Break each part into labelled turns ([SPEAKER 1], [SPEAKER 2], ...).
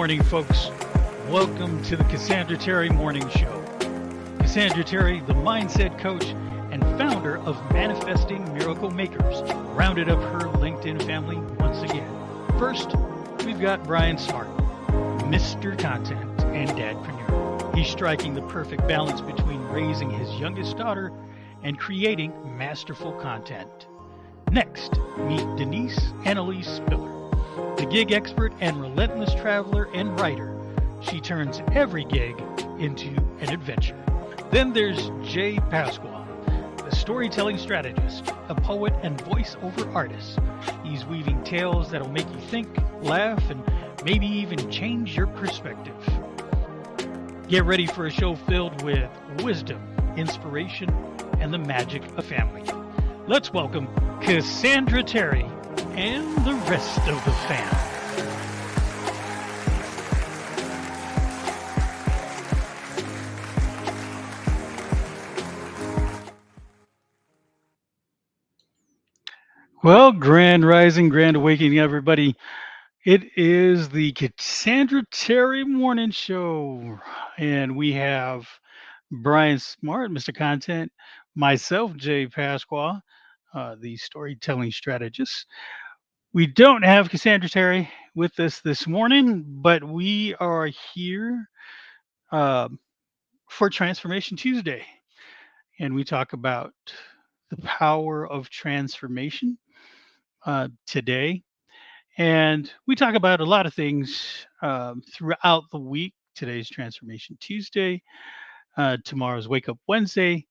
[SPEAKER 1] morning, folks. Welcome to the Cassandra Terry Morning Show. Cassandra Terry, the mindset coach and founder of Manifesting Miracle Makers, rounded up her LinkedIn family once again. First, we've got Brian Smart, Mr. Content and Dadpreneur. He's striking the perfect balance between raising his youngest daughter and creating masterful content. Next, meet Denise Annalise Spiller, the gig expert and relentless traveler and writer. She turns every gig into an adventure. Then there's Jay Pasqua, the storytelling strategist, a poet and voiceover artist. He's weaving tales that'll make you think, laugh, and maybe even change your perspective. Get ready for a show filled with wisdom, inspiration, and the magic of family. Let's welcome Cassandra Terry and the rest of the fam. Well, grand rising, grand awakening, everybody. It is the Cassandra Terry Morning Show, and we have Brian Smart, Mr. Content, myself, Jay Pasqua, the storytelling strategist. We don't have Cassandra Terry with us this morning, but we are here uh, for Transformation Tuesday, and we talk about the power of transformation today. And we talk about a lot of things throughout the week. Today's Transformation Tuesday. Tomorrow's Wake Up Wednesday.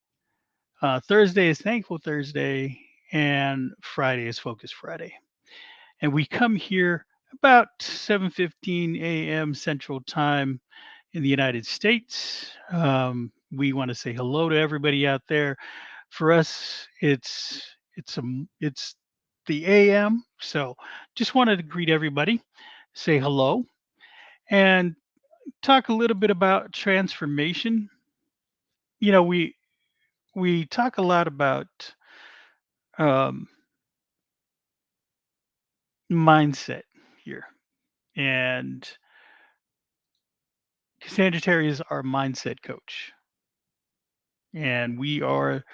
[SPEAKER 1] Thursday is Thankful Thursday. And Friday is Focus Friday. And we come here about 7:15 a.m. Central Time in the United States. We want to say hello to everybody out there. For us, it's the AM. So just wanted to greet everybody, say hello, and talk a little bit about transformation. You know, we talk a lot about um, mindset here, and Cassandra Terry is our mindset coach, and we are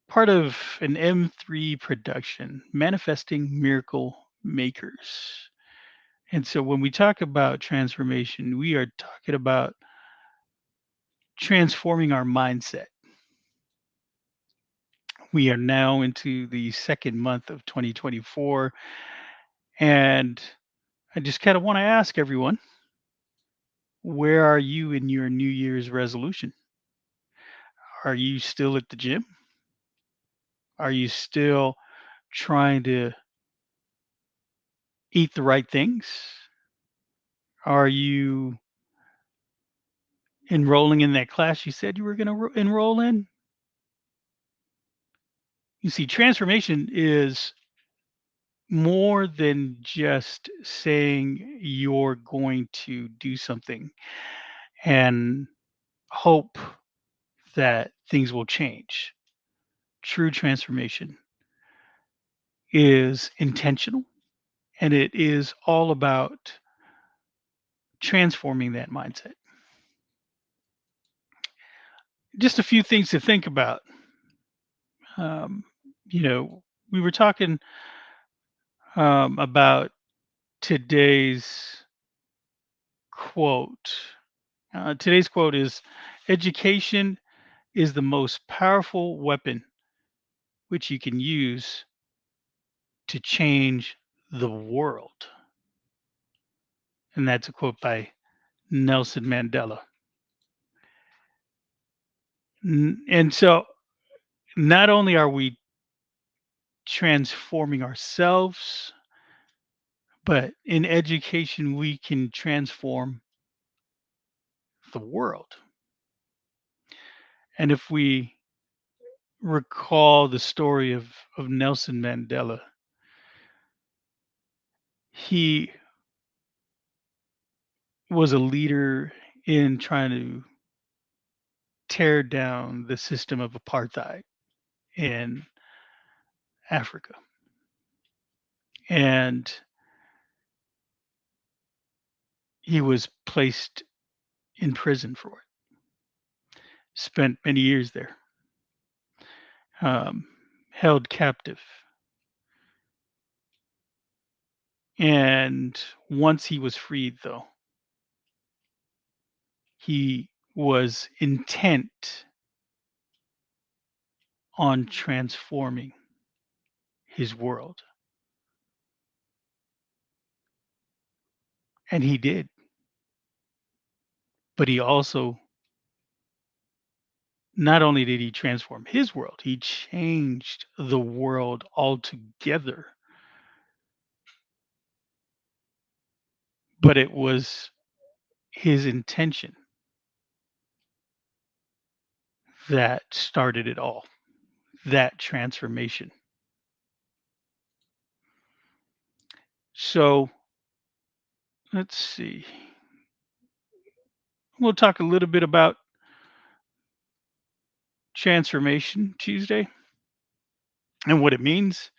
[SPEAKER 1] part of an M3 production, Manifesting Miracle Makers. And so when we talk about transformation, we are talking about transforming our mindset. We are now into the second month of 2024. And I just kind of want to ask everyone, where are you in your New Year's resolution? Are you still at the gym? Are you still trying to eat the right things? Are you enrolling in that class you said you were going to enroll in? You see, transformation is more than just saying you're going to do something and hope that things will change. True transformation is intentional, and it is all about transforming that mindset. Just a few things to think about. Um, you know, we were talking about today's quote. Today's quote is: education is the most powerful weapon which you can use to change the world. And that's a quote by Nelson Mandela. And so not only are we transforming ourselves, but in education, we can transform the world. And if we recall the story of Nelson Mandela, he was a leader in trying to tear down the system of apartheid in Africa. And He was placed in prison for it, spent many years there, um, held captive. And once he was freed, though, he was intent on transforming his world. And he did. But he also, not only did he transform his world, he changed the world altogether. But it was his intention that started it all, that transformation. So let's see. We'll talk a little bit about Transformation Tuesday and what it means.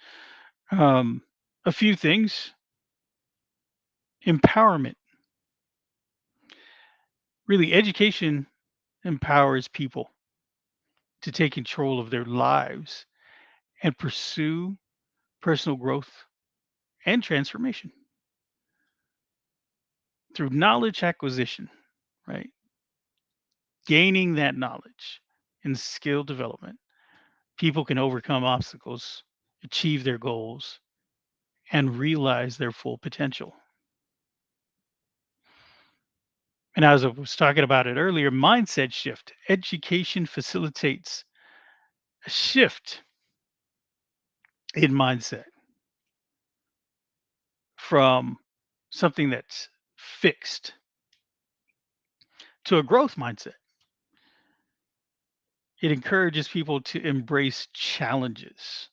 [SPEAKER 1] Um, a few things. Empowerment. Really, education empowers people to take control of their lives and pursue personal growth and transformation through knowledge acquisition, right? Gaining that knowledge and skill development, people can overcome obstacles, achieve their goals, and realize their full potential. And as I was talking about it earlier, mindset shift. Education facilitates a shift in mindset from something that's fixed to a growth mindset. It encourages people to embrace challenges,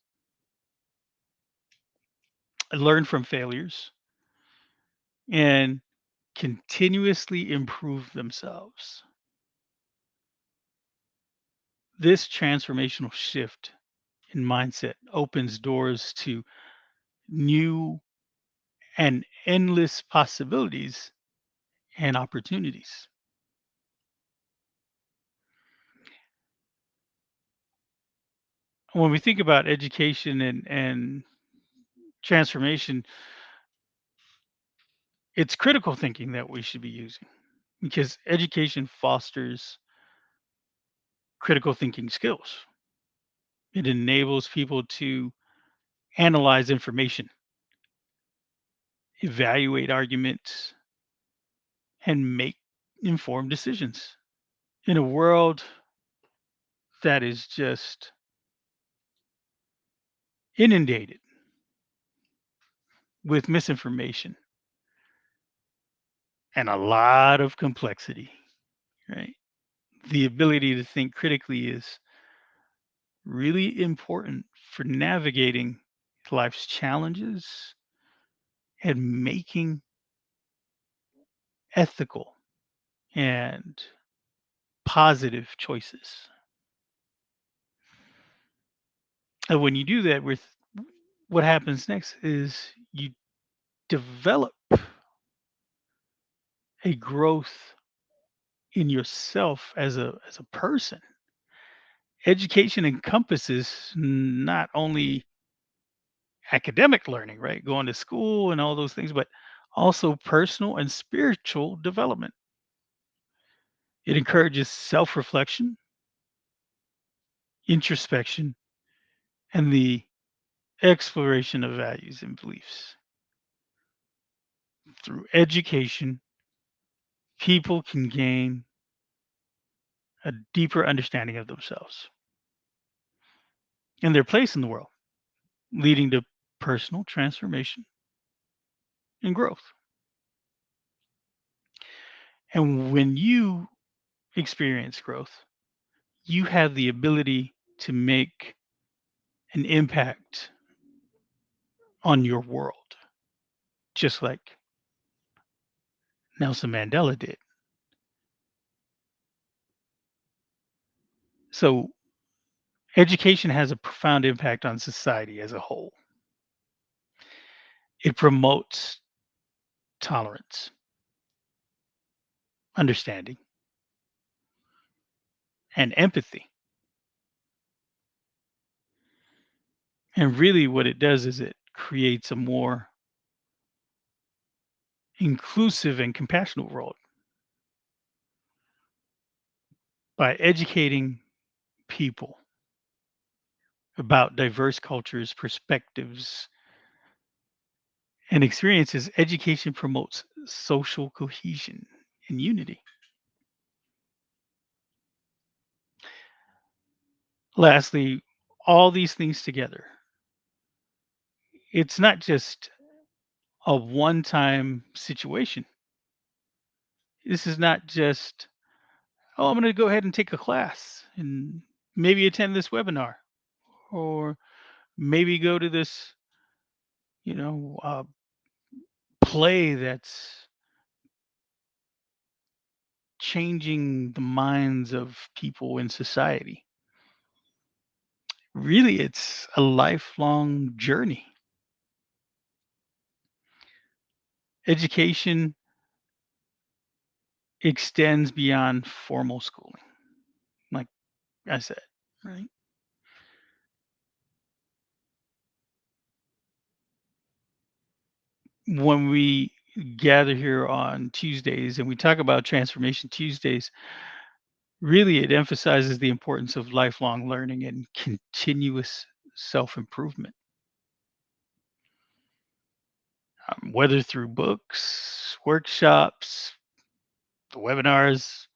[SPEAKER 1] learn from failures, and continuously improve themselves. This transformational shift in mindset opens doors to new and endless possibilities and opportunities. When we think about education and transformation, it's critical thinking that we should be using because education fosters critical thinking skills. It enables people to analyze information, evaluate arguments, and make informed decisions. In a world that is just inundated with misinformation and a lot of complexity, right? The ability to think critically is really important for navigating life's challenges and making ethical and positive choices. And when you do that with what happens next is you develop a growth in yourself as a person. Education encompasses not only academic learning, right? Going to school and all those things, but also personal and spiritual development. It encourages self-reflection, introspection, and the exploration of values and beliefs. Through education, people can gain a deeper understanding of themselves and their place in the world, leading to personal transformation and growth. And when you experience growth, you have the ability to make an impact on your world, just like Nelson Mandela did. So, education has a profound impact on society as a whole. It promotes tolerance, understanding, and empathy. And really, what it does is it creates a more inclusive and compassionate world by educating people about diverse cultures, perspectives, and experiences. Education promotes social cohesion and unity. Lastly, all these things together, it's not just a one time situation. This is not just, oh, I'm going to go ahead and take a class and maybe attend this webinar or maybe go to this, you know, play that's changing the minds of people in society. Really, it's a lifelong journey. Education extends beyond formal schooling, like I said, right? When we gather here on Tuesdays and we talk about Transformation Tuesdays, really it emphasizes the importance of lifelong learning and continuous self improvement, whether through books, workshops, the webinars,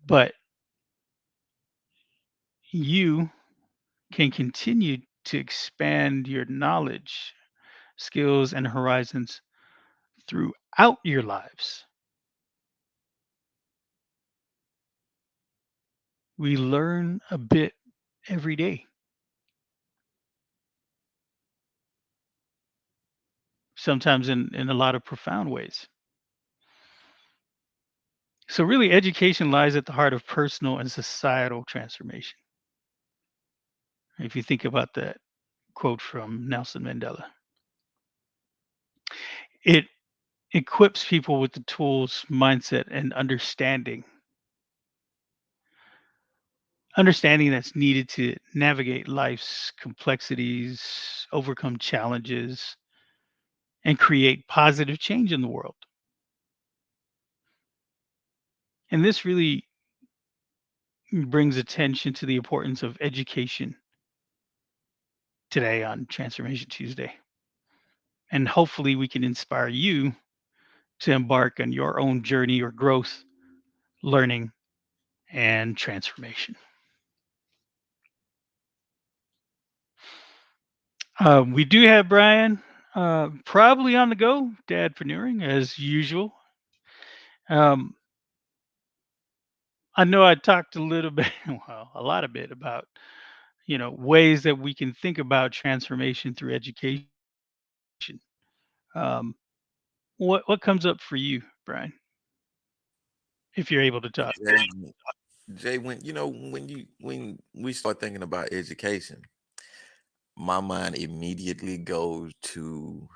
[SPEAKER 1] but you can continue to expand your knowledge, skills, and horizons throughout your lives. We learn a bit every day, sometimes in a lot of profound ways. So, really, education lies at the heart of personal and societal transformation. If you think about that quote from Nelson Mandela, it equips people with the tools, mindset, and understanding that's needed to navigate life's complexities, overcome challenges, and create positive change in the world. And this really brings attention to the importance of education today on Transformation Tuesday. And hopefully, we can inspire you to embark on your own journey or growth, learning, and transformation. We do have Brian probably on the go, dadpreneuring as usual. Um, I know I talked a little bit, well, a lot of bit about ways that we can think about transformation through education. Um, what comes up for you, Brian, if you're able to talk?
[SPEAKER 2] Jay, Jay, when we start thinking about education, my mind immediately goes to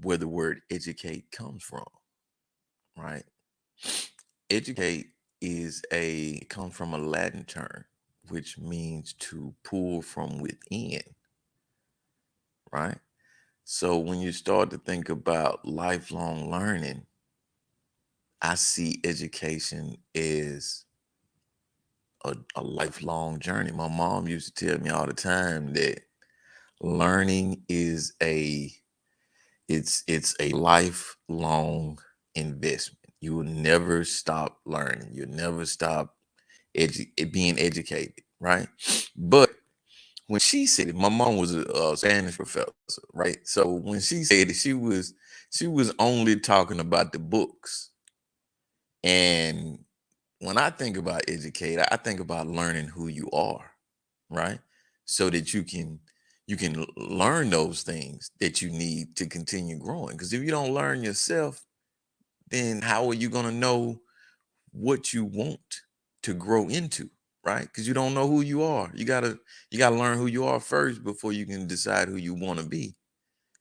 [SPEAKER 2] where the word educate comes from, right? Educate is a comes from a Latin term, which means to pull from within, right? So when you start to think about lifelong learning, I see education as a lifelong journey. My mom used to tell me all the time that learning is it's a lifelong investment. You will never stop learning. You'll never stop being educated, right? But when she said it, my mom was a Spanish professor, right? So when she said it, she was only talking about the books. And when I think about educate, I think about learning who you are, right? So that you can learn those things that you need to continue growing. Because if you don't learn yourself, then how are you going to know what you want to grow into, right? Because you don't know who you are. You gotta learn who you are first before you can decide who you want to be.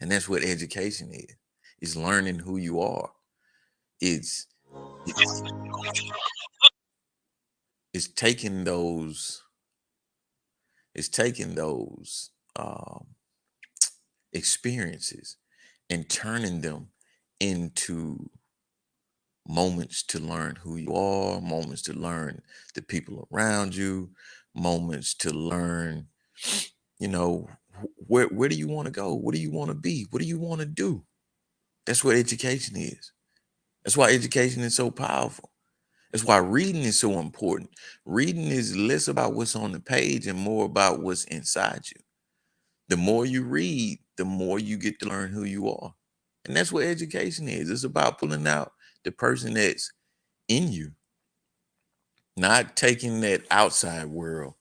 [SPEAKER 2] And that's what education is learning who you are. It's it's it's taking those it's taking those experiences and turning them into moments to learn who you are, moments to learn the people around you, moments to learn, you know, where do you want to go? What do you want to be? What do you want to do? That's what education is. That's why education is so powerful. That's why reading is so important. Reading is less about what's on the page and more about what's inside you. The more you read, the more you get to learn who you are. And that's what education is. It's about pulling out the person that's in you, not taking that outside world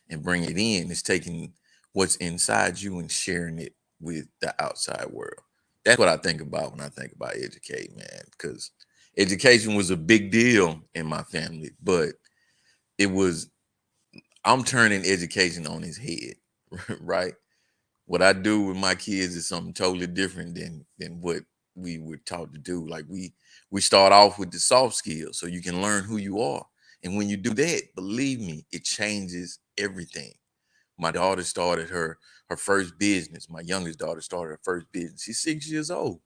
[SPEAKER 2] and bringing it in. It's taking what's inside you and sharing it with the outside world. That's what I think about when I think about educate, man, because education was a big deal in my family, but it was, I'm turning education on his head, right? What I do with my kids is something totally different than what we were taught to do. Like we start off with the soft skills so you can learn who you are. And when you do that, believe me, it changes everything. My daughter started her first business. My youngest daughter started her first business. She's 6 years old.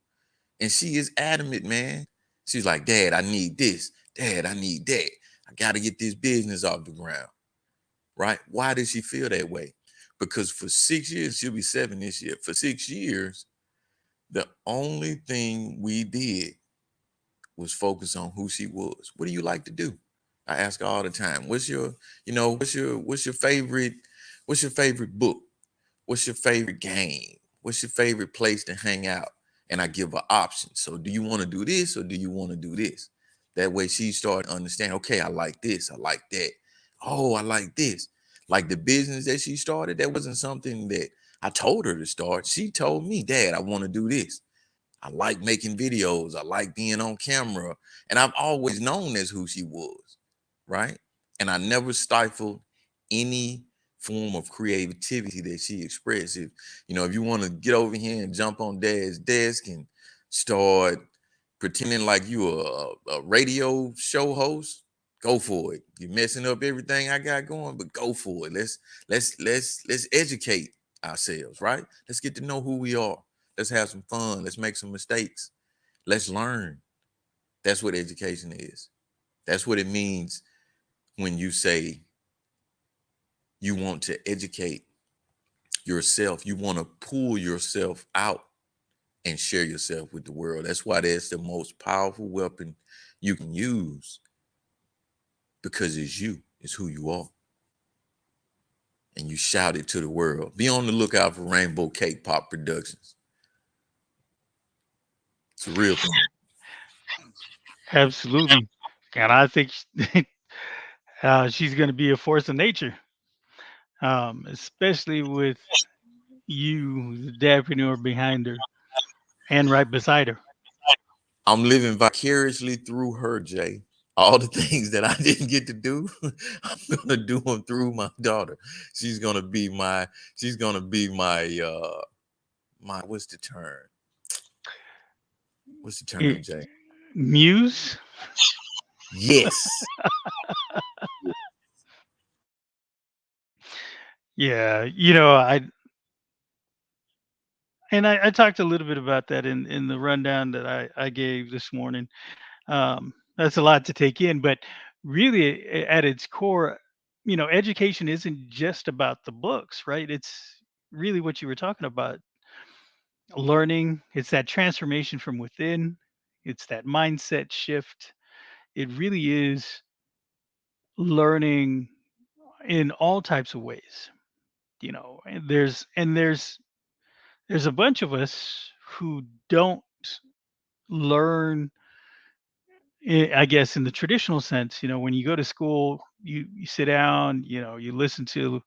[SPEAKER 2] And she is adamant, man. She's like, Dad, I need this. Dad, I need that. I got to get this business off the ground. Right? Why does she feel that way? Because for 6 years, she'll be 7 this year. For 6 years, the only thing we did was focus on who she was. What do you like to do? I ask her all the time. What's your favorite book? What's your favorite game? What's your favorite place to hang out? And I give her options. So do you want to do this or do you want to do this? That way she started to understand, okay, I like this, I like that. Oh, I like this. Like the business that she started, that wasn't something that I told her to start. She told me, Dad, I want to do this. I like making videos. I like being on camera. And I've always known that's who she was, right? And I never stifled any form of creativity that she expressed. If you want to get over here and jump on Dad's desk and start pretending like you a radio show host, go for it. You're messing up everything I got going, but go for it. Let's educate ourselves, right? Let's get to know who we are. Let's have some fun. Let's make some mistakes. Let's learn. That's what education is. That's what it means when you say you want to educate yourself. You want to pull yourself out and share yourself with the world. That's why that's the most powerful weapon you can use because it's you, it's who you are. And you shout it to the world. Be on the lookout for Rainbow Cake Pop Productions. It's a real thing.
[SPEAKER 1] Absolutely. And I think she's going to be a force of nature, especially with you, the dadpreneur behind her and right beside her.
[SPEAKER 2] I'm living vicariously through her, Jay. All the things that I didn't get to do, I'm gonna do them through my daughter. She's gonna be my, she's gonna be my what's the term? What's the term,
[SPEAKER 1] Eh,
[SPEAKER 2] Jay?
[SPEAKER 1] Muse,
[SPEAKER 2] Yes.
[SPEAKER 1] yeah, I talked a little bit about that in the rundown that I gave this morning. That's a lot to take in, but really, at its core, education isn't just about the books, right? It's really what you were talking about, learning. It's that transformation from within. It's that mindset shift. It really is learning in all types of ways. And there's a bunch of us who don't learn, I guess, in the traditional sense. When you go to school, you sit down, you listen to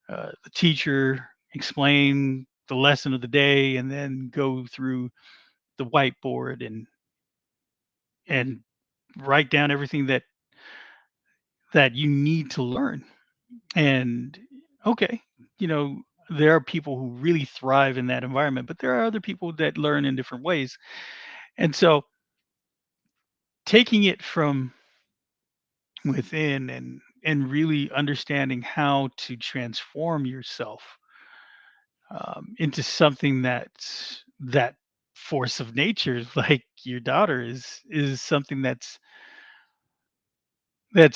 [SPEAKER 1] the teacher explain the lesson of the day, and then go through the whiteboard and write down everything that you need to learn. And okay, you know, there are people who really thrive in that environment, but there are other people that learn in different ways. And so taking it from within and really understanding how to transform yourself into something that force of nature like your daughter is something that's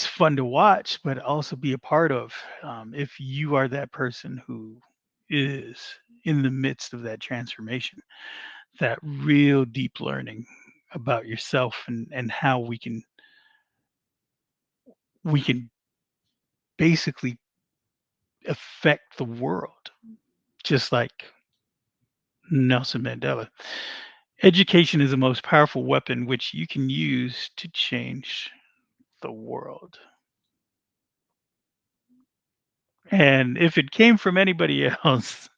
[SPEAKER 1] fun to watch but also be a part of if you are that person who is in the midst of that transformation, that real deep learning about yourself and how we can basically affect the world just like Nelson Mandela. Education is the most powerful weapon which you can use to change the world. And if it came from anybody else,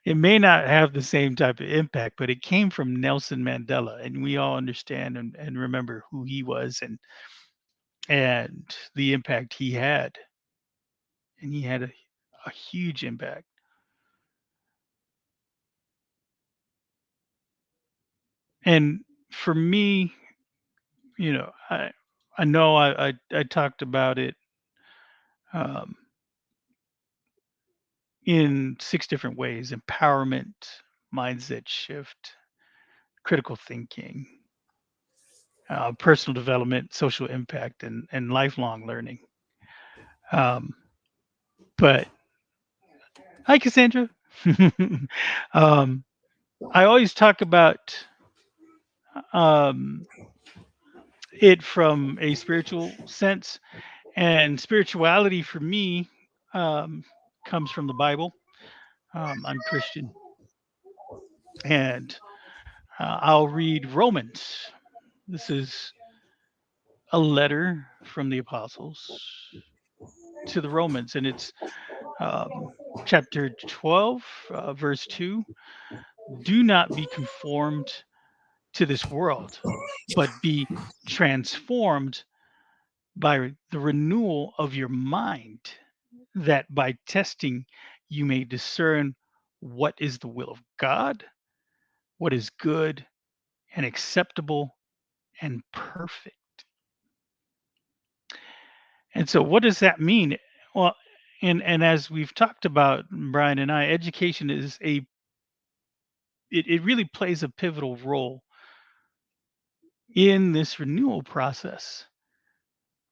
[SPEAKER 1] it may not have the same type of impact, but it came from Nelson Mandela, and we all understand and remember who he was and the impact he had. And he had a huge impact. And for me, I know I talked about it um, in 6 different ways: empowerment, mindset shift, critical thinking, personal development, social impact, and lifelong learning. Um, but hi, Cassandra. um, I always talk about um, it from a spiritual sense, and spirituality for me um, comes from the Bible. I'm Christian, and I'll read Romans. This is a letter from the apostles to the Romans, and it's um, chapter 12, verse 2. Do not be conformed to this world, but be transformed by the renewal of your mind, that by testing you may discern what is the will of God, what is good and acceptable and perfect. And so what does that mean? Well, and as we've talked about, Brian and I, education is it really plays a pivotal role in this renewal process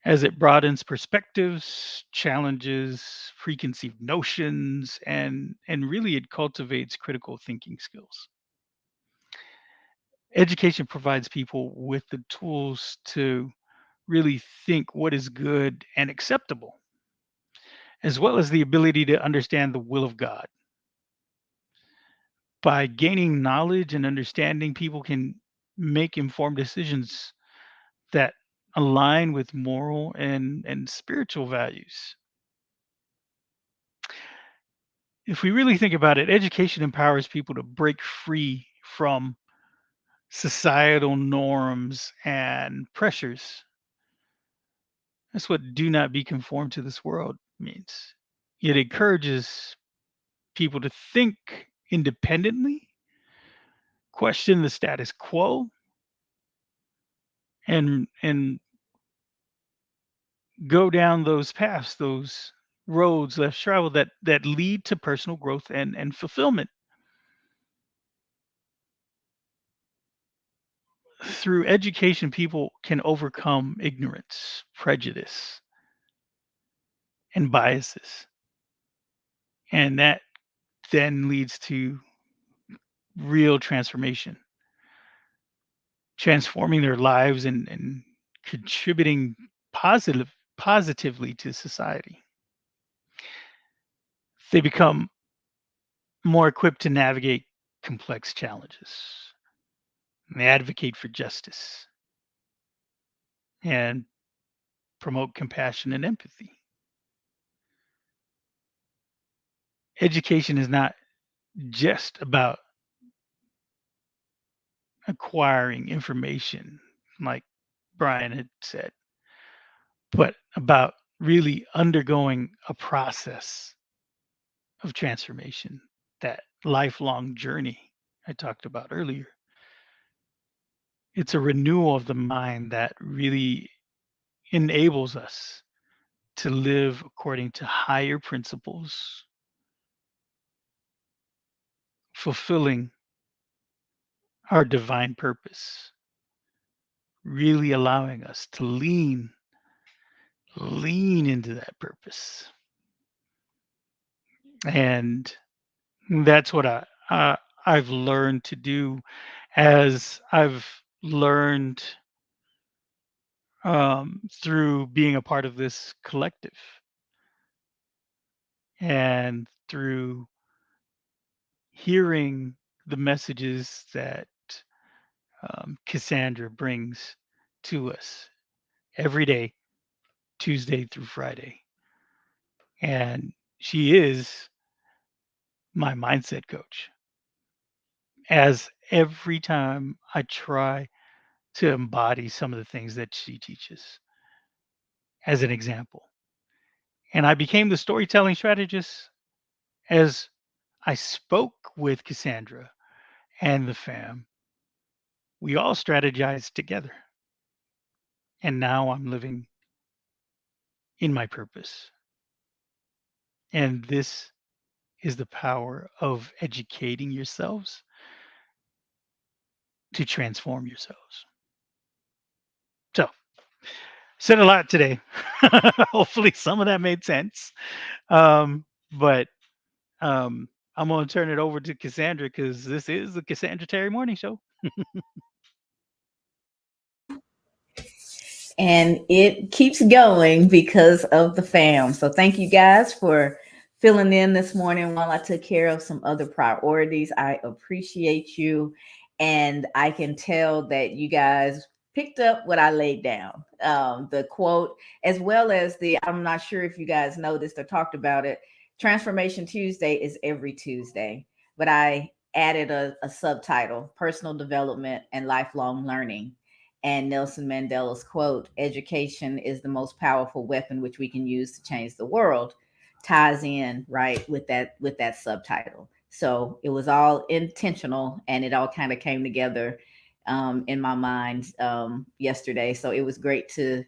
[SPEAKER 1] as it broadens perspectives, challenges preconceived notions, and really it cultivates critical thinking skills. Education provides people with the tools to really think what is good and acceptable, as well as the ability to understand the will of God. By gaining knowledge and understanding, people can make informed decisions that align with moral and spiritual values. If we really think about it, education empowers people to break free from societal norms and pressures. That's what do not be conformed to this world means. It encourages people to think independently, question the status quo, and go down those paths, those roads less traveled that lead to personal growth and fulfillment. Through education, people can overcome ignorance, prejudice, and biases. And that then leads to real transformation, transforming their lives and contributing positively to society. They become more equipped to navigate complex challenges. And they advocate for justice and promote compassion and empathy. Education is not just about acquiring information, like Brian had said, but about really undergoing a process of transformation, that lifelong journey I talked about earlier. It's a renewal of the mind that really enables us to live according to higher principles, fulfilling our divine purpose, really allowing us to lean into that purpose. And that's what I've learned to do as I've learned through being a part of this collective and through hearing the messages that Cassandra brings to us every day, Tuesday through Friday. And she is my mindset coach. As every time I try to embody some of the things that she teaches as an example. And I became the storytelling strategist as I spoke with Cassandra and the fam. We all strategized together. And now I'm living in my purpose. And this is the power of educating yourselves to transform yourselves. So, said a lot today. Hopefully, some of that made sense. But I'm going to turn it over to Cassandra because this is the Cassandra Terry Morning Show.
[SPEAKER 3] And it keeps going because of the fam. So thank you guys for filling in this morning while I took care of some other priorities. I appreciate you. And I can tell that you guys picked up what I laid down, the quote, as well as I'm not sure if you guys noticed or talked about it. Transformation Tuesday is every Tuesday, but I added a subtitle, personal development and lifelong learning. And Nelson Mandela's quote, education is the most powerful weapon which we can use to change the world, ties in right with that subtitle. So it was all intentional and it all kind of came together in my mind yesterday. So it was great to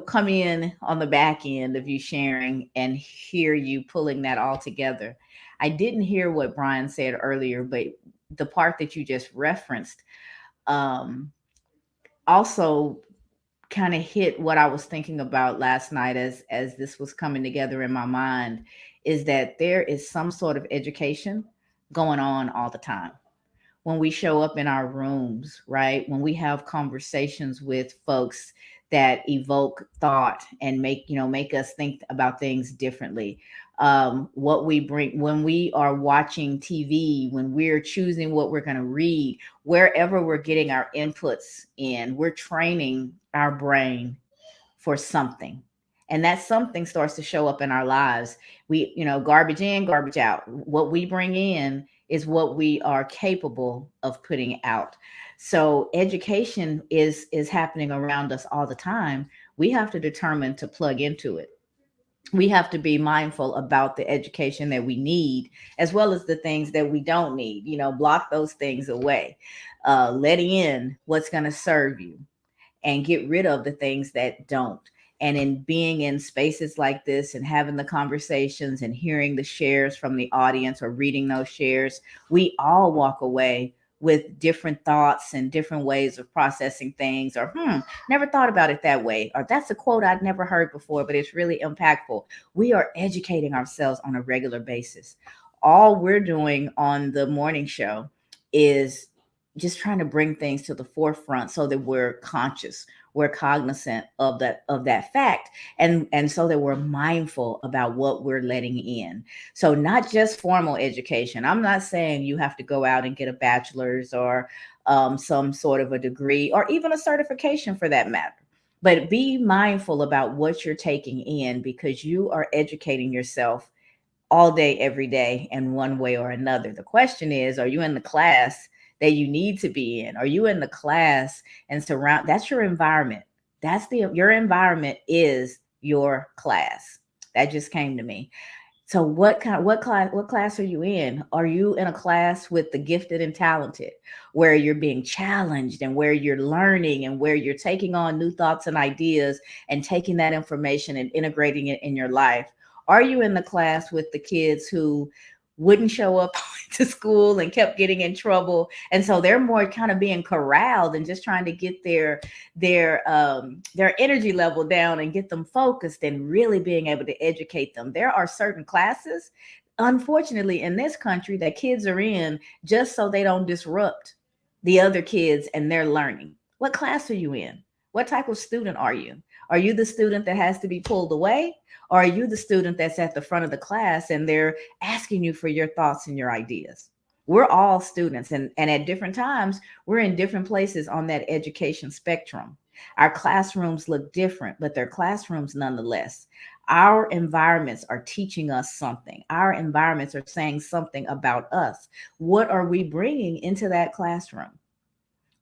[SPEAKER 3] come in on the back end of you sharing and hear you pulling that all together. I didn't hear what Brian said earlier, but the part that you just referenced um, also kind of hit what I was thinking about last night as this was coming together in my mind, is that there is some sort of education going on all the time when we show up in our rooms, right? When we have conversations with folks that evoke thought and make us think about things differently. What we bring when we are watching TV, when we're choosing what we're going to read, wherever we're getting our inputs in, we're training our brain for something. And that something starts to show up in our lives. Garbage in, garbage out. What we bring in is what we are capable of putting out. So education is happening around us all the time. We have to determine to plug into it. We have to be mindful about the education that we need as well as the things that we don't need. Block those things away. Let in what's going to serve you and get rid of the things that don't. And in being in spaces like this and having the conversations and hearing the shares from the audience or reading those shares, we all walk away with different thoughts and different ways of processing things, or never thought about it that way, or that's a quote I'd never heard before, but it's really impactful. We are educating ourselves on a regular basis. All we're doing on the morning show is just trying to bring things to the forefront so that we're conscious, we're cognizant of that fact, and so that we're mindful about what we're letting in. So not just formal education. I'm not saying you have to go out and get a bachelor's or some sort of a degree or even a certification for that matter, but be mindful about what you're taking in, because you are educating yourself all day, every day, in one way or another. The question is, are you in the class that you need to be in? Are you in the class and that's your environment? Your environment is your class. That just came to me. So what class are you in? Are you in a class with the gifted and talented, where you're being challenged and where you're learning and where you're taking on new thoughts and ideas and taking that information and integrating it in your life? Are you in the class with the kids who wouldn't show up to school and kept getting in trouble, and so they're more kind of being corralled and just trying to get their energy level down and get them focused and really being able to educate them? There are certain classes, unfortunately, in this country that kids are in just so they don't disrupt the other kids and their learning. What class are you in? What type of student are you? Are you the student that has to be pulled away? Or are you the student that's at the front of the class and they're asking you for your thoughts and your ideas? We're all students, and at different times, we're in different places on that education spectrum. Our classrooms look different, but they're classrooms nonetheless. Our environments are teaching us something. Our environments are saying something about us. What are we bringing into that classroom?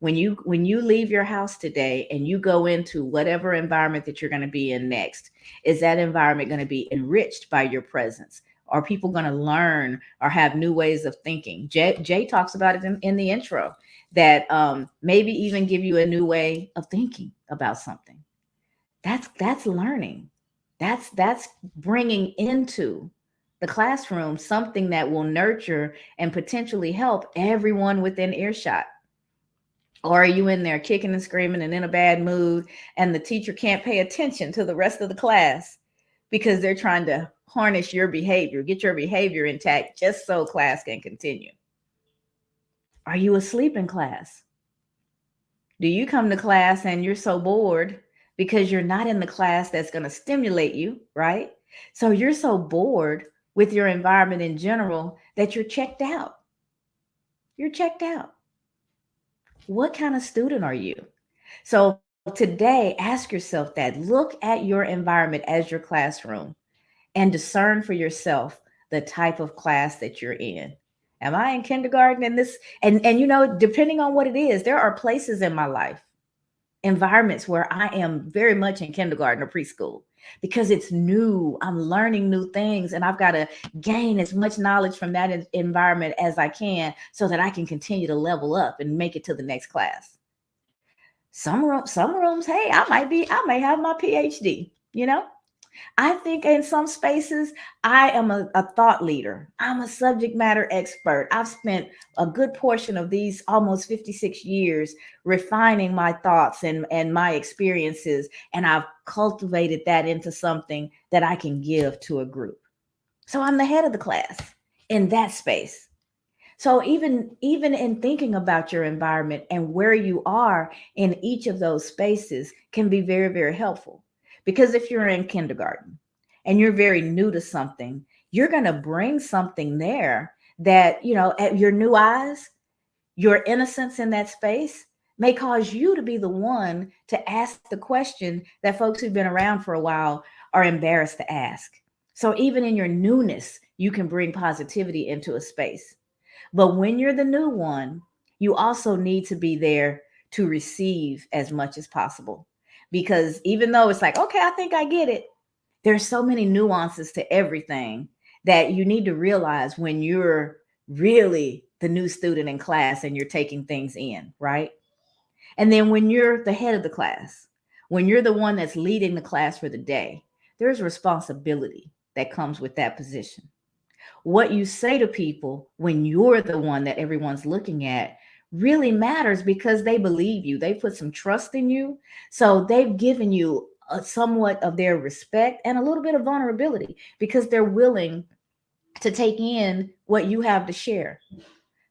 [SPEAKER 3] When you leave your house today and you go into whatever environment that you're going to be in next, is that environment going to be enriched by your presence? Are people going to learn or have new ways of thinking? Jay talks about it in the intro, that maybe even give you a new way of thinking about something. That's learning. That's bringing into the classroom something that will nurture and potentially help everyone within earshot. Or are you in there kicking and screaming and in a bad mood, and the teacher can't pay attention to the rest of the class because they're trying to harness your behavior, get your behavior intact just so class can continue? Are you asleep in class? Do you come to class and you're so bored because you're not in the class that's going to stimulate you, right? So you're so bored with your environment in general that you're checked out. You're checked out. What kind of student are you? So today, ask yourself that. Look at your environment as your classroom and discern for yourself the type of class that you're in. Am I in kindergarten in this? And depending on what it is, there are places in my life, environments where I am very much in kindergarten or preschool because it's new. I'm learning new things and I've got to gain as much knowledge from that environment as I can so that I can continue to level up and make it to the next class. Some rooms, hey, I may have my PhD, I think in some spaces, I am a thought leader. I'm a subject matter expert. I've spent a good portion of these almost 56 years refining my thoughts and my experiences, and I've cultivated that into something that I can give to a group. So I'm the head of the class in that space. So even in thinking about your environment and where you are in each of those spaces can be very, very helpful. Because if you're in kindergarten and you're very new to something, you're going to bring something there that, at your new eyes, your innocence in that space may cause you to be the one to ask the question that folks who've been around for a while are embarrassed to ask. So even in your newness, you can bring positivity into a space. But when you're the new one, you also need to be there to receive as much as possible. Because even though it's like, okay, I think I get it, there's so many nuances to everything that you need to realize when you're really the new student in class and you're taking things in, right? And then when you're the head of the class, when you're the one that's leading the class for the day, there's responsibility that comes with that position. What you say to people when you're the one that everyone's looking at really matters because they believe you. They put some trust in you. So they've given you somewhat of their respect and a little bit of vulnerability because they're willing to take in what you have to share.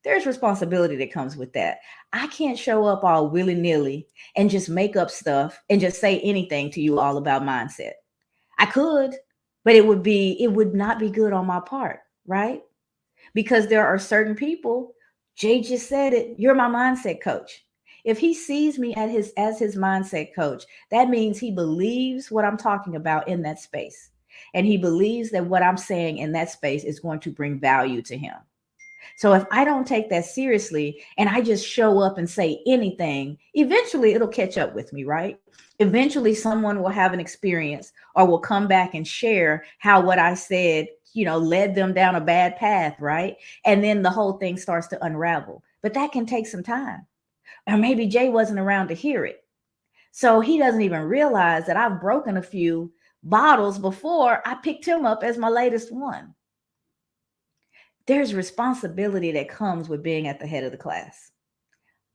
[SPEAKER 3] There's responsibility that comes with that. I can't show up all willy-nilly and just make up stuff and just say anything to you all about mindset. I could, but it would not be good on my part, right? Because there are certain people, Jay just said it, you're my mindset coach. If he sees me as his mindset coach, that means he believes what I'm talking about in that space. And he believes that what I'm saying in that space is going to bring value to him. So if I don't take that seriously and I just show up and say anything, eventually it'll catch up with me, right? Eventually someone will have an experience or will come back and share how what I said, led them down a bad path, right? And then the whole thing starts to unravel. But that can take some time. Or maybe Jay wasn't around to hear it. So he doesn't even realize that I've broken a few bottles before I picked him up as my latest one. There's responsibility that comes with being at the head of the class.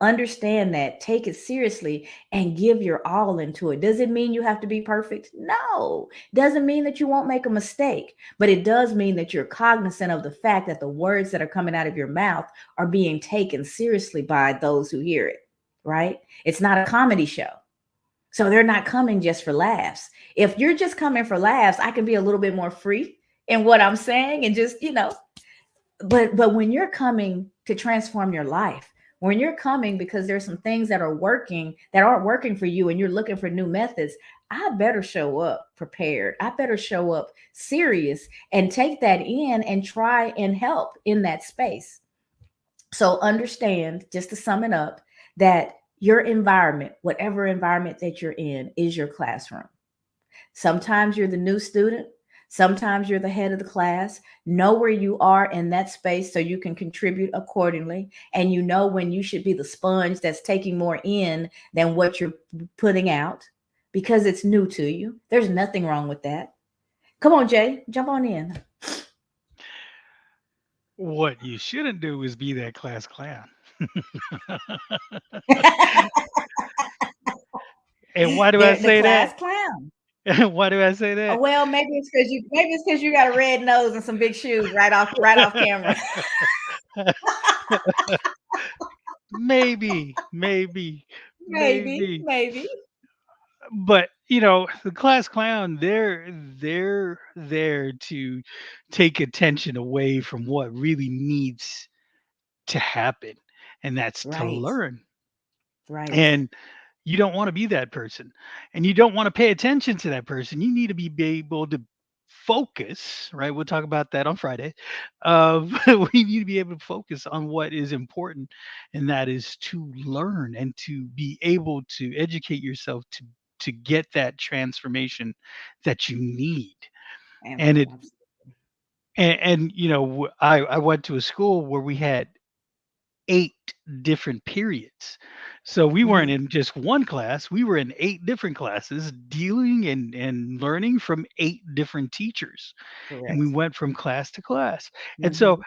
[SPEAKER 3] Understand that, take it seriously, and give your all into it. Does it mean you have to be perfect? No. Doesn't mean that you won't make a mistake, but it does mean that you're cognizant of the fact that the words that are coming out of your mouth are being taken seriously by those who hear it, right? It's not a comedy show. So they're not coming just for laughs. If you're just coming for laughs, I can be a little bit more free in what I'm saying and just, but when you're coming to transform your life, when you're coming because there's some things that are working that aren't working for you and you're looking for new methods, I better show up prepared. I better show up serious and take that in and try and help in that space. So understand, just to sum it up, that your environment, whatever environment that you're in, is your classroom. Sometimes you're the new student. Sometimes you're the head of the class. Know where you are in that space so you can contribute accordingly. And you know when you should be the sponge that's taking more in than what you're putting out because it's new to you. There's nothing wrong with that. Come on, Jay, jump on in.
[SPEAKER 1] What you shouldn't do is be that class clown. And why do I
[SPEAKER 3] They're the
[SPEAKER 1] say
[SPEAKER 3] class
[SPEAKER 1] that?
[SPEAKER 3] clown.
[SPEAKER 1] Why do I say
[SPEAKER 3] Oh,
[SPEAKER 1] that?
[SPEAKER 3] well, maybe it's because you got a red nose and some big shoes right off camera.
[SPEAKER 1] Maybe,
[SPEAKER 3] maybe,
[SPEAKER 1] maybe.
[SPEAKER 3] maybe.
[SPEAKER 1] But the class clown, they're there to take attention away from what really needs to happen, and that's to
[SPEAKER 3] Right,
[SPEAKER 1] learn.
[SPEAKER 3] right.
[SPEAKER 1] And you don't want to be that person, and you don't want to pay attention to that person. You need to be able to focus, right? We'll talk about that on Friday. We need to be able to focus on what is important, and that is to learn and to be able to educate yourself to get that transformation that you need. And it
[SPEAKER 3] Absolutely.
[SPEAKER 1] and I went to a school where we had 8 different periods. So we weren't
[SPEAKER 3] Mhm.
[SPEAKER 1] in just one class, we were in 8 different classes dealing and learning from 8 different teachers. And we
[SPEAKER 3] Correct.
[SPEAKER 1] went from class to class. And so
[SPEAKER 3] Mhm.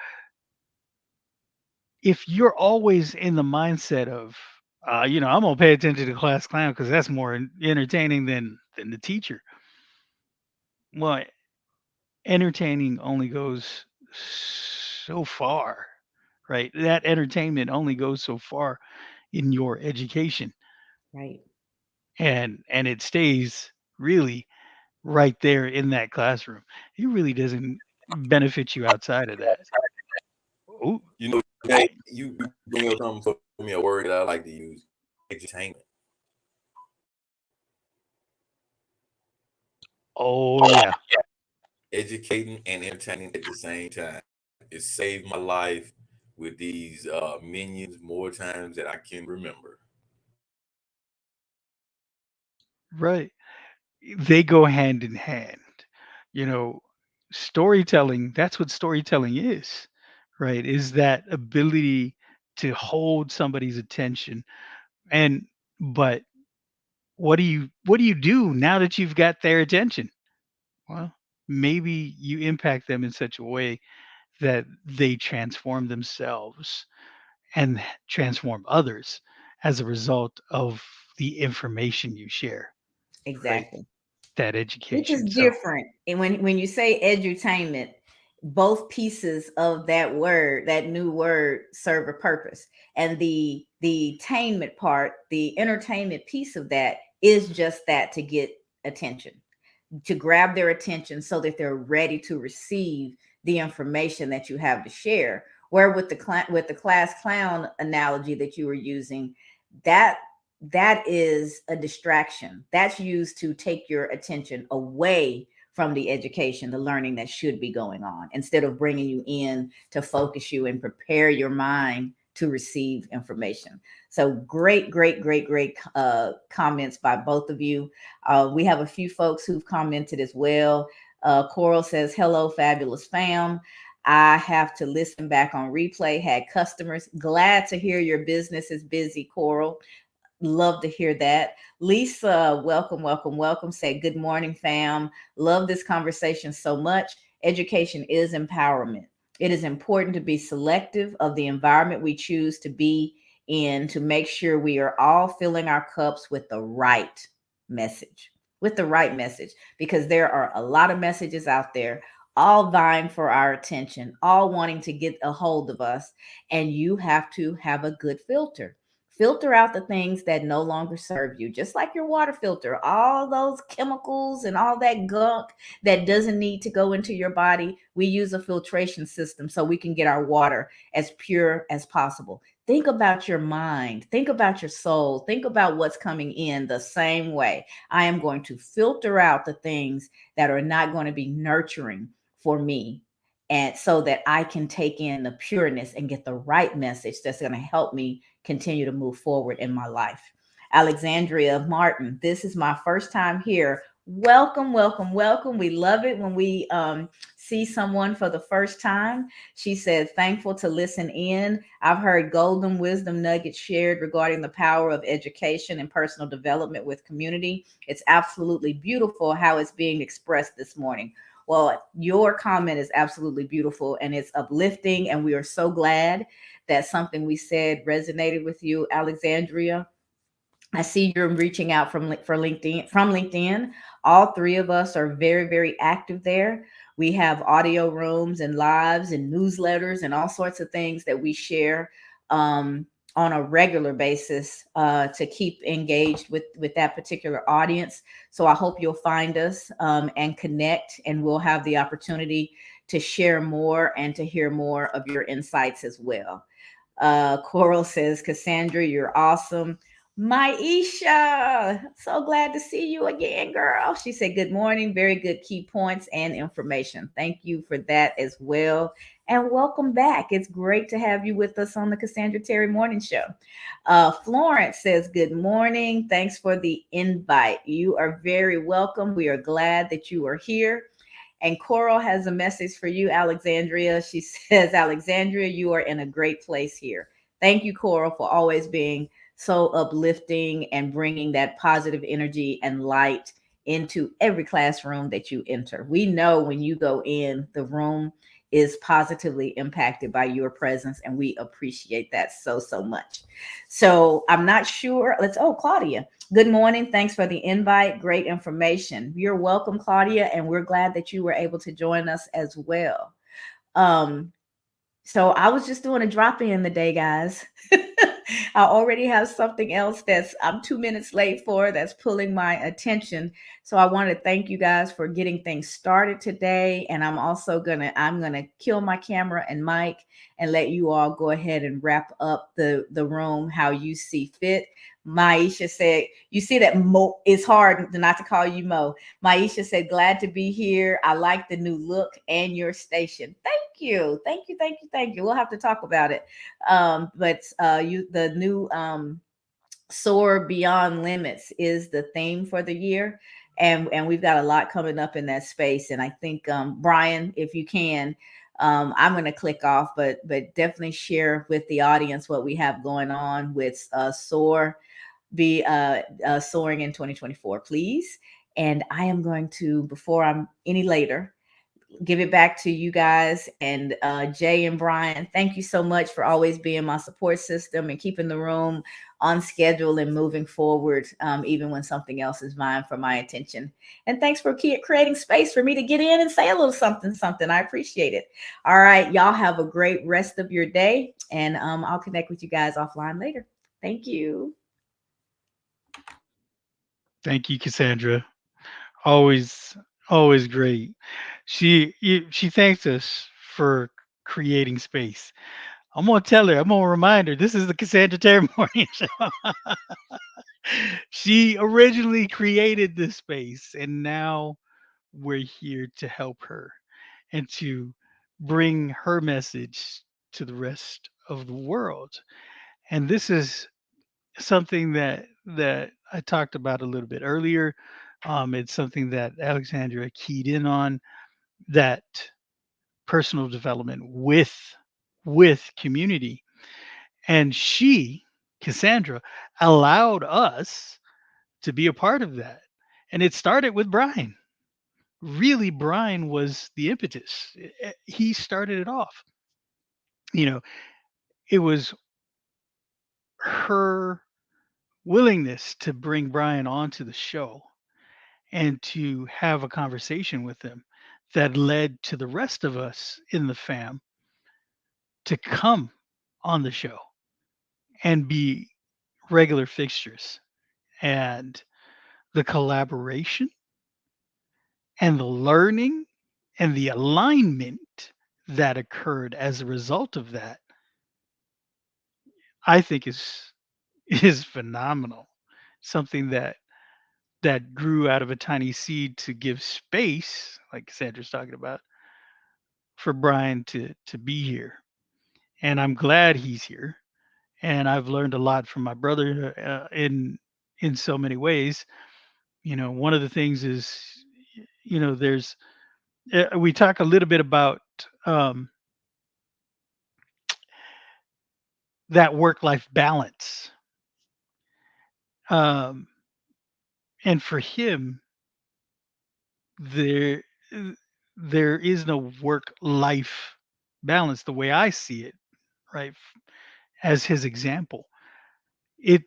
[SPEAKER 1] if you're always in the mindset of, I'm gonna pay attention to class clown because that's more entertaining than the teacher. Well, entertaining only goes so far, right? That entertainment only goes so far in your education,
[SPEAKER 3] Right.
[SPEAKER 1] and it stays really right there in that classroom. It really doesn't benefit you outside of that. Oh,
[SPEAKER 2] You know, Jay, you bring up something for me, a word that I like to use, entertainment.
[SPEAKER 1] oh yeah,
[SPEAKER 2] Educating and entertaining at the same time. It saved my life with these minions more times than I can remember.
[SPEAKER 1] right. They go hand in hand. You know, storytelling, that's what storytelling is, right? Is that ability to hold somebody's attention. And but what do you do now that you've got their attention? Well, maybe you impact them in such a way that they transform themselves and transform others as a result of the information you share, right?
[SPEAKER 3] Exactly.
[SPEAKER 1] That
[SPEAKER 3] Which is
[SPEAKER 1] education. So,
[SPEAKER 3] different. And when you say edutainment, both pieces of that word, that new word, serve a purpose. And the tainment part, the entertainment piece of that is just that, to get attention, to grab their attention so that they're ready to receive the information that you have to share. Where with the class clown analogy that you were using, that that is a distraction that's used to take your attention away from the education, the learning that should be going on, instead of bringing you in to focus you and prepare your mind to receive information. So great, great, great, great comments by both of you. We have a few folks who've commented as well. Coral says, hello, fabulous fam. I have to listen back on replay. Had customers. Glad to hear your business is busy, Coral. Love to hear that. Lisa, welcome, welcome, welcome. Say good morning, fam. Love this conversation so much. Education is empowerment. It is important to be selective of the environment we choose to be in, to make sure we are all filling our cups with the right message. With the right message, because there are a lot of messages out there, all vying for our attention, all wanting to get a hold of us. And you have to have a good filter. Filter out the things that no longer serve you, just like your water filter. All those chemicals and all that gunk that doesn't need to go into your body, we use a filtration system so we can get our water as pure as possible. Think about your mind. Think about your soul. Think about what's coming in the same way. I am going to filter out the things that are not going to be nurturing for me, and so that I can take in the pureness and get the right message that's going to help me continue to move forward in my life. Alexandria Martin, this is my first time here. Welcome, welcome, welcome. We love it when we see someone for the first time. She said, thankful to listen in. I've heard golden wisdom nuggets shared regarding the power of education and personal development with community. It's absolutely beautiful how it's being expressed this morning. Well, your comment is absolutely beautiful and it's uplifting. And we are so glad that something we said resonated with you, Alexandria. I see you're reaching out for LinkedIn from LinkedIn. All three of us are very, very active there. We have audio rooms and lives and newsletters and all sorts of things that we share on a regular basis to keep engaged with that particular audience. So I hope you'll find us and connect, and we'll have the opportunity to share more and to hear more of your insights as well. Coral says, Cassandra, you're awesome. Maisha, so glad to see you again, girl. She said, good morning. Very good key points and information. Thank you for that as well. And welcome back. It's great to have you with us on the Cassandra Terry Morning Show. Florence says, good morning. Thanks for the invite. You are very welcome. We are glad that you are here. And Coral has a message for you, Alexandria. She says, Alexandria, you are in a great place here. Thank you, Coral, for always being so uplifting and bringing that positive energy and light into every classroom that you enter. We know when you go in, the room is positively impacted by your presence, and we appreciate that so, so much. So I'm not sure. Claudia. Good morning. Thanks for the invite. Great information. You're welcome, Claudia, and we're glad that you were able to join us as well. So I was just doing a drop in the day, guys. I already have something else that's I'm 2 minutes late for that's pulling my attention. So I want to thank you guys for getting things started today. And I'm also I'm gonna kill my camera and mic and let you all go ahead and wrap up the room how you see fit. Maisha said, you see that Mo, it's hard not to call you Mo. Maisha said, glad to be here. I like the new look and your station. Thank you. Thank you. Thank you. Thank you. We'll have to talk about it. The new Soar Beyond Limits is the theme for the year. And we've got a lot coming up in that space. And I think, Brian, if you can, I'm going to click off, but definitely share with the audience what we have going on with Soar Soaring in 2024, please. And I am going to, before I'm any later, give it back to you guys. And Jay and Brian, thank you so much for always being my support system and keeping the room on schedule and moving forward, even when something else is vying for my attention. And thanks for creating space for me to get in and say a little something. I appreciate it. All right, y'all have a great rest of your day, and I'll connect with you guys offline later. Thank you.
[SPEAKER 1] Thank you, Cassandra. Always, always great. She thanks us for creating space. I'm gonna tell her. I'm gonna remind her. This is the Cassandra Terry Morning Show. She originally created this space, and now we're here to help her and to bring her message to the rest of the world. And this is something that I talked about a little bit earlier. It's something that Alexandra keyed in on, that personal development with community. And she, Cassandra, allowed us to be a part of that. And it started with Brian. Really, Brian was the impetus. He started it off. You know, it was her willingness to bring Brian onto the show and to have a conversation with him that led to the rest of us in the fam to come on the show and be regular fixtures. And the collaboration and the learning and the alignment that occurred as a result of that, I think is phenomenal. Something that grew out of a tiny seed to give space, like Sandra's talking about, for Brian to be here. And I'm glad he's here. And I've learned a lot from my brother in so many ways. One of the things is, there's we talk a little bit about um, that work life balance. Um, and for him, there there is no work life balance the way I see it, right? As his example, it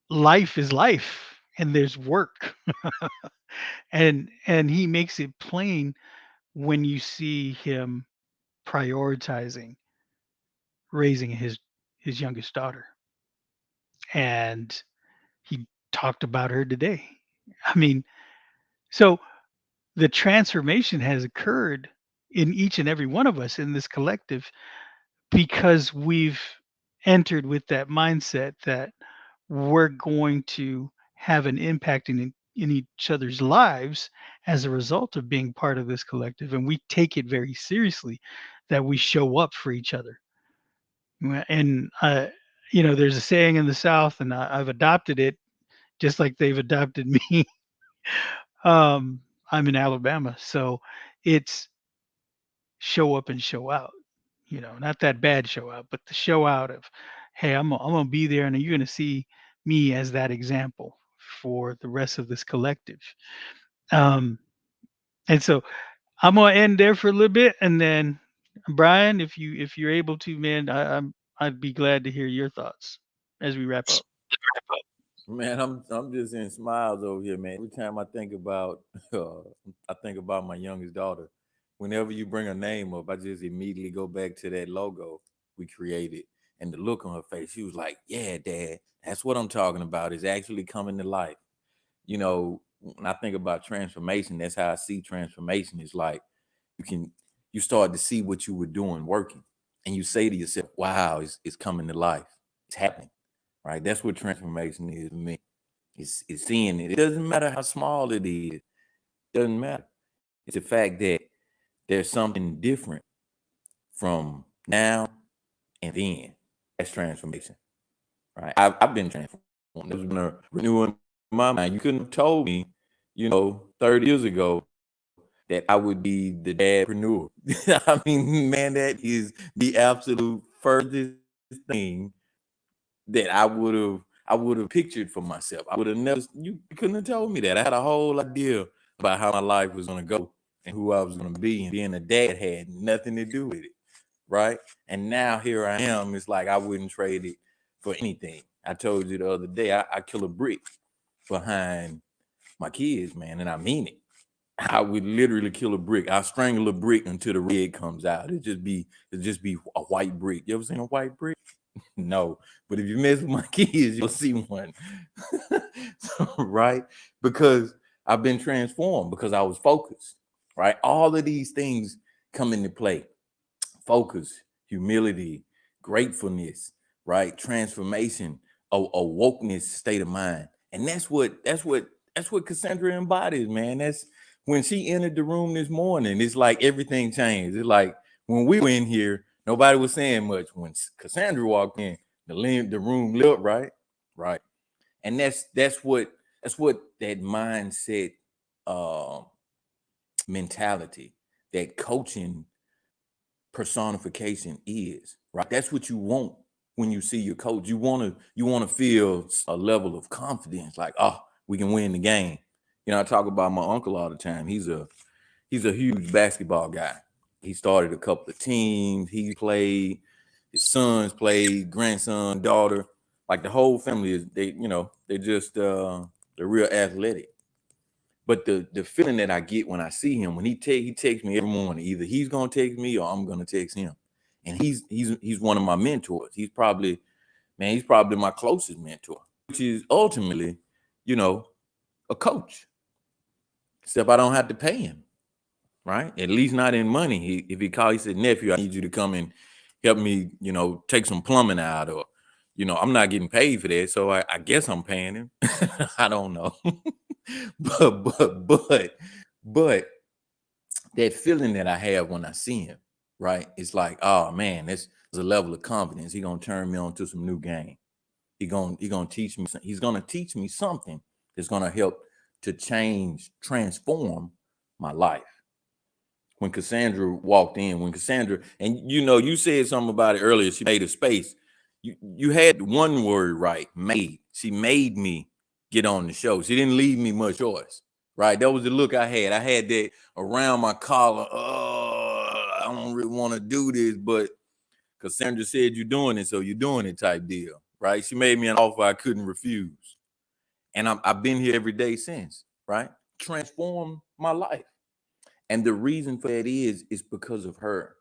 [SPEAKER 1] life is life and there's work. And he makes it plain when you see him prioritizing raising his youngest daughter. And he talked about her today. I mean, so the transformation has occurred in each and every one of us in this collective because we've entered with that mindset that we're going to have an impact in each other's lives as a result of being part of this collective. And we take it very seriously that we show up for each other. And, there's a saying in the South, and I've adopted it just like they've adopted me. um, I'm in Alabama. So it's show up and show out. Not that bad show out, but the show out of, hey, I'm gonna be there, and you're gonna see me as that example for the rest of this collective. Um, and so I'm gonna end there for a little bit, and then Brian, if you're able to, man, I'd be glad to hear your thoughts as we wrap up.
[SPEAKER 2] Man, I'm just in smiles over here, man. Every time I think about I think about my youngest daughter. Whenever you bring her name up, I just immediately go back to that logo we created and the look on her face. She was like, "Yeah, Dad, that's what I'm talking about. Is actually coming to life." When I think about transformation, that's how I see transformation. It's like you start to see what you were doing working, and you say to yourself, "Wow, it's coming to life. It's happening." Right? That's what transformation is to me. It's seeing it. It doesn't matter how small it is. It doesn't matter. It's the fact that there's something different from now and then. That's transformation, right? I've been transformed. There's been a renewing my mind. You couldn't have told me, 30 years ago that I would be the dadpreneur. I mean, man, that is the absolute furthest thing that I would have pictured for myself. I would have never you couldn't have told me that. I had a whole idea about how my life was gonna go and who I was gonna be, and being a dad had nothing to do with it. Right. And now here I am. It's like I wouldn't trade it for anything. I told you the other day, I kill a brick behind my kids, man, and I mean it. I would literally kill a brick. I strangle a brick until the red comes out. It'd just be a white brick. You ever seen a white brick? No, but if you mess with my kids, you'll see one. Right? Because I've been transformed because I was focused. Right? All of these things come into play. Focus, humility, gratefulness, right? Transformation, a wokeness state of mind. And that's what That's what Cassandra embodies, man. That's when she entered the room this morning. It's like everything changed. It's like when we were in here, nobody was saying much. When Cassandra walked in, the room lit up, right? Right. And that's what that mindset mentality, that coaching personification is, right? That's what you want when you see your coach. You want to feel a level of confidence, like, oh, we can win the game. You know, I talk about my uncle all the time. He's a huge basketball guy. He started a couple of teams. He played. His sons played. Grandson, daughter, like the whole family is. They're just they're real athletic. But the feeling that I get when I see him, when he texts me every morning, either he's gonna text me or I'm gonna text him. And he's one of my mentors. He's probably my closest mentor, which is ultimately, a coach. Except I don't have to pay him, right? At least not in money. If he calls, he said, nephew, I need you to come and help me, take some plumbing out, or, I'm not getting paid for that. So I guess I'm paying him. I don't know. but that feeling that I have when I see him, right? It's like, oh man, there's a level of confidence. He's gonna turn me on to some new game. He's gonna teach me. He's gonna teach me something that's gonna help to transform my life. When Cassandra walked in, and you said something about it earlier. She made a space. You had one word right, made. She made me get on the show. She didn't leave me much choice, right? That was the look I had. I had that around my collar. Oh, I don't really want to do this, but Cassandra said you're doing it, so you're doing it type deal, right? She made me an offer I couldn't refuse. And I've been here every day since, right? Transform my life. And the reason for that is because of her.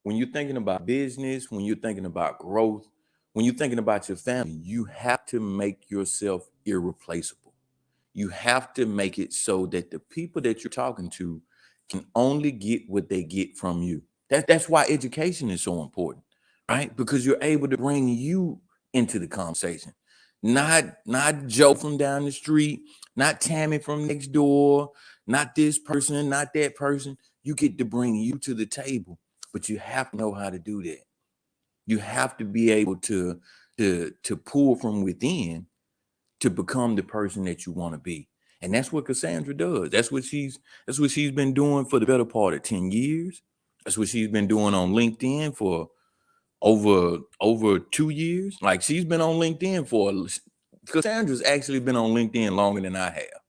[SPEAKER 2] When you're thinking about business, when you're thinking about growth, when you're thinking about your family, you have to make yourself irreplaceable. You have to make it so that the people that you're talking to can only get what they get from you. That's why education is so important, right? Because you're able to bring you into the conversation. Not Joe from down the street, not Tammy from next door, not this person, not that person. You get to bring you to the table, but you have to know how to do that. You have to be able to pull from within to become the person that you want to be. And that's what Cassandra does. That's what she's been doing for the better part of 10 years. That's what she's been doing on LinkedIn for over 2 years. Like, she's been on LinkedIn Cassandra's actually been on LinkedIn longer than I have.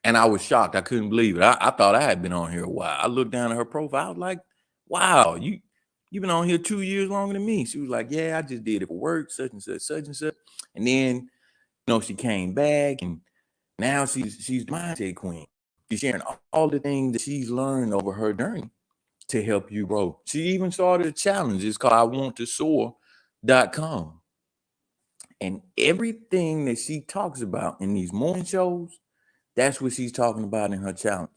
[SPEAKER 2] And I was shocked. I couldn't believe it. I thought I had been on here a while. I looked down at her profile. I was like, wow, you've been on here 2 years longer than me. She was like, yeah, I just did it for work, such and such, such and such. And then, she came back, and now she's the mindset queen. She's sharing all the things that she's learned over her journey to help you grow. She even started a challenge. It's called IWantToSoar.com. And everything that she talks about in these morning shows, that's what she's talking about in her challenge,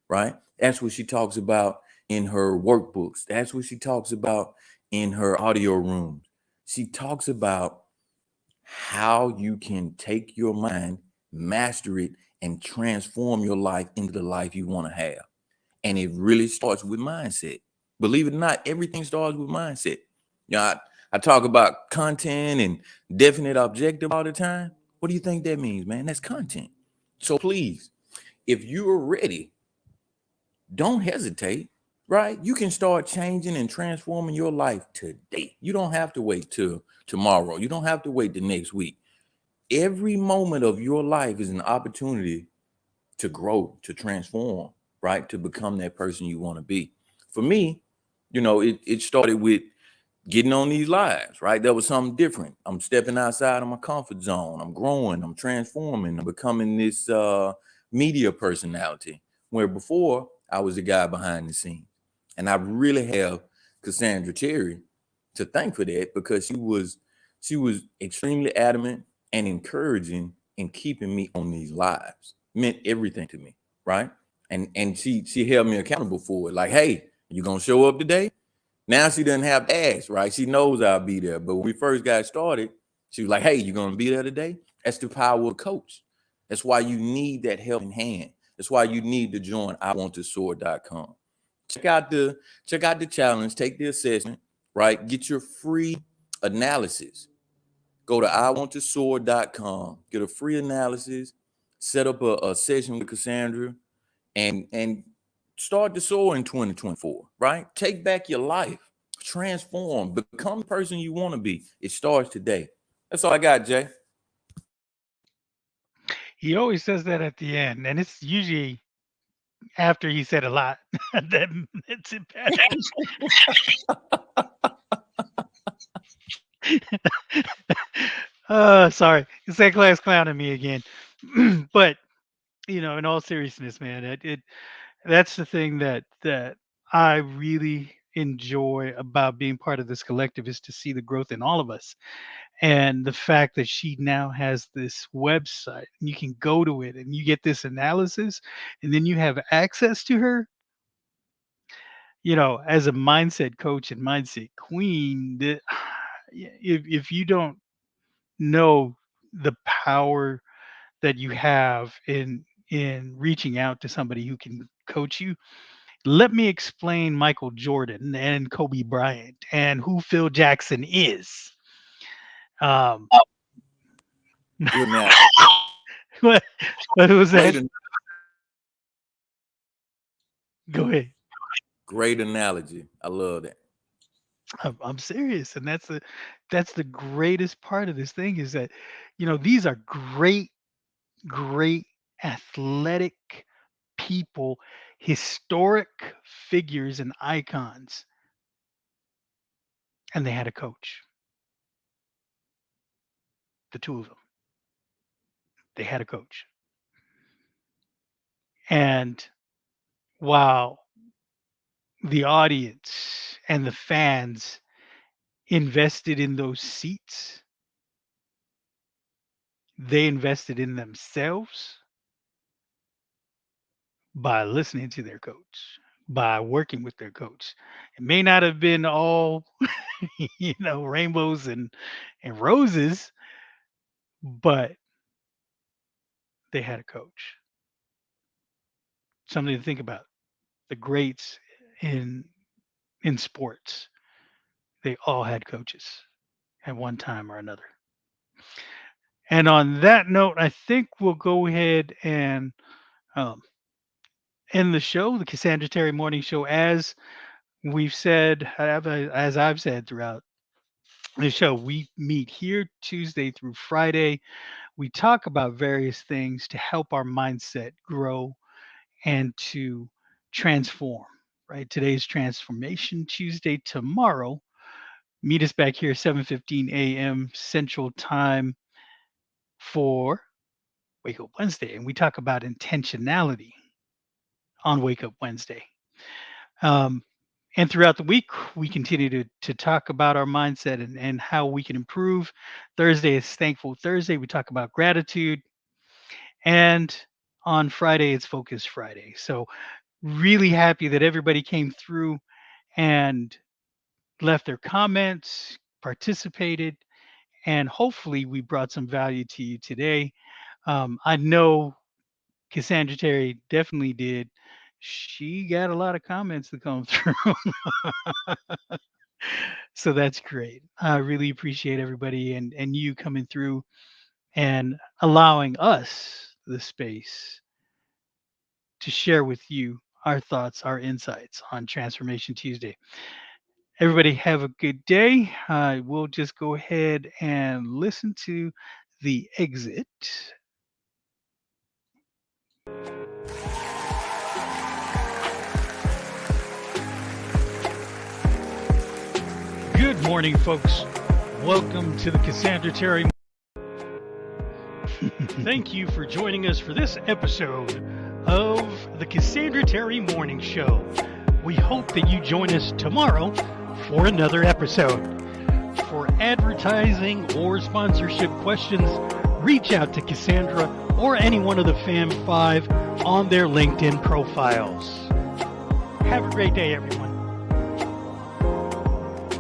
[SPEAKER 2] right? That's what she talks about in her workbooks. That's what she talks about in her audio rooms. She talks about how you can take your mind, master it, and transform your life into the life you want to have. And it really starts with mindset. Believe it or not, everything starts with mindset. I talk about content and definite objective all the time. What do you think that means, man? That's content. So please, if you are ready, don't hesitate, right? You can start changing and transforming your life today. You don't have to wait till tomorrow. You don't have to wait the next week. Every moment of your life is an opportunity to grow, to transform, right? To become that person you want to be. For me, it started with getting on these lives, right? That was something different. I'm stepping outside of my comfort zone. I'm growing. I'm transforming. I'm becoming this media personality, where before I was the guy behind the scenes. And I really have Cassandra Terry to thank for that, because she was extremely adamant and encouraging in keeping me on these lives. Meant everything to me, right? And she held me accountable for it. Like, hey, you gonna show up today? Now she doesn't have to ask, right? She knows I'll be there. But when we first got started, she was like, hey, you gonna be there today? That's the power of coach. That's why you need that helping hand. That's why you need to join iwanttosoar.com. Check out the challenge, take the assessment, right? Get your free analysis. Go to iwanttosoar.com, get a free analysis, set up a session with Cassandra, and start to soar in 2024, right? Take back your life, transform, become the person you want to be. It starts today. That's all I got, Jay.
[SPEAKER 1] He always says that at the end, and it's usually after he said a lot that it's it back. Sorry, it's that class clown in me again. But in all seriousness, man, that's the thing that I really enjoy about being part of this collective is to see the growth in all of us. And the fact that she now has this website, and you can go to it and you get this analysis, and then you have access to her, as a mindset coach and mindset queen, if you don't know the power that you have in reaching out to somebody who can coach you, let me explain Michael Jordan and Kobe Bryant and who Phil Jackson is.
[SPEAKER 2] Good now.
[SPEAKER 1] what was that?
[SPEAKER 2] Great,
[SPEAKER 1] Go ahead.
[SPEAKER 2] great analogy. I love that.
[SPEAKER 1] I'm serious, and that's the greatest part of this thing is that these are great athletic people, historic figures and icons, and they had a coach. The two of them, they had a coach. And while the audience and the fans invested in those seats, they invested in themselves by listening to their coach, by working with their coach. It may not have been all, rainbows and roses, but they had a coach. Something to think about. The greats in sports, they all had coaches at one time or another. And on that note, I think we'll go ahead and end the show, the Cassandra Terry Morning Show, as we've said, as I've said throughout the show. We meet here Tuesday through Friday. We talk about various things to help our mindset grow and to transform. Right? Today's Transformation Tuesday. Tomorrow, meet us back here 7:15 a.m. Central Time for Wake Up Wednesday, and we talk about intentionality on Wake Up Wednesday. And throughout the week, we continue to talk about our mindset and how we can improve. Thursday is Thankful Thursday. We talk about gratitude. And on Friday, it's Focus Friday. So really happy that everybody came through and left their comments, participated, and hopefully we brought some value to you today. I know Cassandra Terry definitely did. She got a lot of comments to come through. So that's great. I really appreciate everybody and you coming through and allowing us the space to share with you our thoughts, our insights on Transformation Tuesday. Everybody have a good day. We'll just go ahead and listen to the exit. Good morning, folks. Welcome to the Cassandra Terry. Thank you for joining us for this episode of the Cassandra Terry Morning Show. We hope that you join us tomorrow for another episode. For advertising or sponsorship questions, reach out to Cassandra or any one of the Fam 5 on their LinkedIn profiles. Have a great day, everyone.